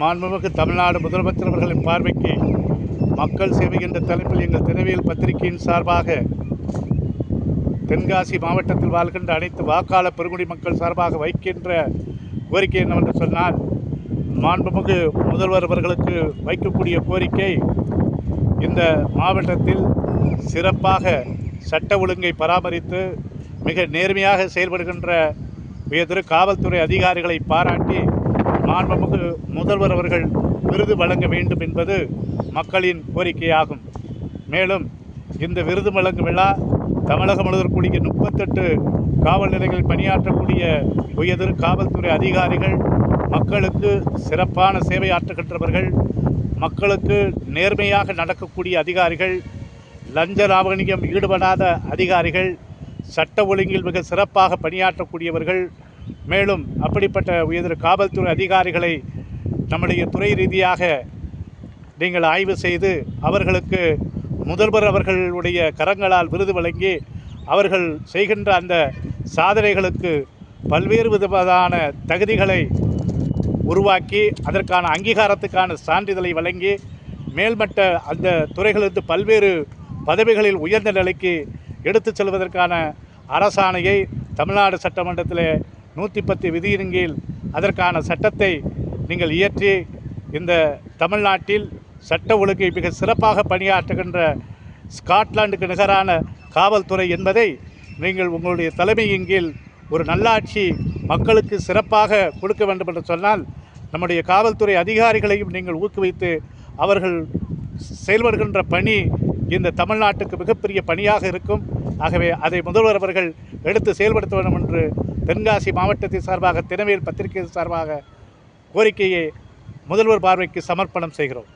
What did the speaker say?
மாண்புமிகு தமிழ்நாடு முதலமைச்சர் அவர்களின் பார்வைக்கு மக்கள் சேவை என்ற தலைப்பில் எங்கள் தினவியல் பத்திரிகையின் சார்பாக தென்காசி மாவட்டத்தில் வாழ்கின்ற அனைத்து வாக்காளர் பெருங்குடி மக்கள் சார்பாக வைக்கின்ற கோரிக்கை என்னவென்று சொன்னால், மாண்புமிகு முதல்வர் அவர்களுக்கு வைக்கக்கூடிய கோரிக்கை, இந்த மாவட்டத்தில் சிறப்பாக சட்ட ஒழுங்கை பராமரித்து மிக நேர்மையாக செயல்படுகின்ற உயர்திரு காவல்துறை அதிகாரிகளை பாராட்டி மாண்புமிகு முதல்வர் அவர்கள் விருது வழங்க வேண்டும் என்பது மக்களின் கோரிக்கையாகும். மேலும் இந்த விருது வழங்கும் விழா தமிழகம் முழுவதும் கூடிய 38 காவல் நிலையங்களில் பணியாற்றக்கூடிய உயர்திரு காவல்துறை அதிகாரிகள், மக்களுக்கு சிறப்பான சேவை ஆற்றுகின்றவர்கள், மக்களுக்கு நேர்மையாக நடக்கக்கூடிய அதிகாரிகள், லஞ்ச லாவணியம் ஈடுபடாத அதிகாரிகள், சட்ட ஒழுங்கில் மிக சிறப்பாக பணியாற்றக்கூடியவர்கள், மேலும் அப்படிப்பட்ட உயர்திரு காவல்துறை அதிகாரிகளை நம்முடைய துறை ரீதியாக நீங்கள் ஆய்வு செய்து அவர்களுக்கு முதல்வர் அவர்களுடைய கரங்களால் விருது வழங்கி அவர்கள் செய்கின்ற அந்த சாதனைகளுக்கு பல்வேறு விதமான தகுதிகளை உருவாக்கி அதற்கான அங்கீகாரத்துக்கான சான்றிதழை வழங்கி மேல்மட்ட அந்த துறைகளிலிருந்து பல்வேறு பதவிகளில் உயர்ந்த நிலைக்கு எடுத்துச் செல்வதற்கான அரசாணையை தமிழ்நாடு சட்டமன்றத்தில் 110 விதியின் கீழ் அதற்கான சட்டத்தை நீங்கள் இயற்றி இந்த தமிழ்நாட்டில் சட்ட ஒழுங்கை மிக சிறப்பாக பணியாற்றுகின்ற ஸ்காட்லாந்துக்கு நிகரான காவல்துறை என்பதை நீங்கள் உங்களுடைய தலைமையின் கீழ் ஒரு நல்லாட்சி மக்களுக்கு சிறப்பாக கொடுக்க வேண்டும் என்று சொன்னால், நம்முடைய காவல்துறை அதிகாரிகளையும் நீங்கள் ஊக்குவித்து அவர்கள் செயல்படுகின்ற பணி இந்த தமிழ்நாட்டுக்கு மிகப்பெரிய பணியாக இருக்கும். ஆகவே அதை முதல்வர் அவர்கள் எடுத்து செயல்படுத்த வேண்டும் என்று தென்காசி மாவட்டத்தின் சார்பாக தினவியல் பத்திரிகை சார்பாக கோரிக்கையை முதல்வர் பார்வைக்கு சமர்ப்பணம் செய்கிறோம்.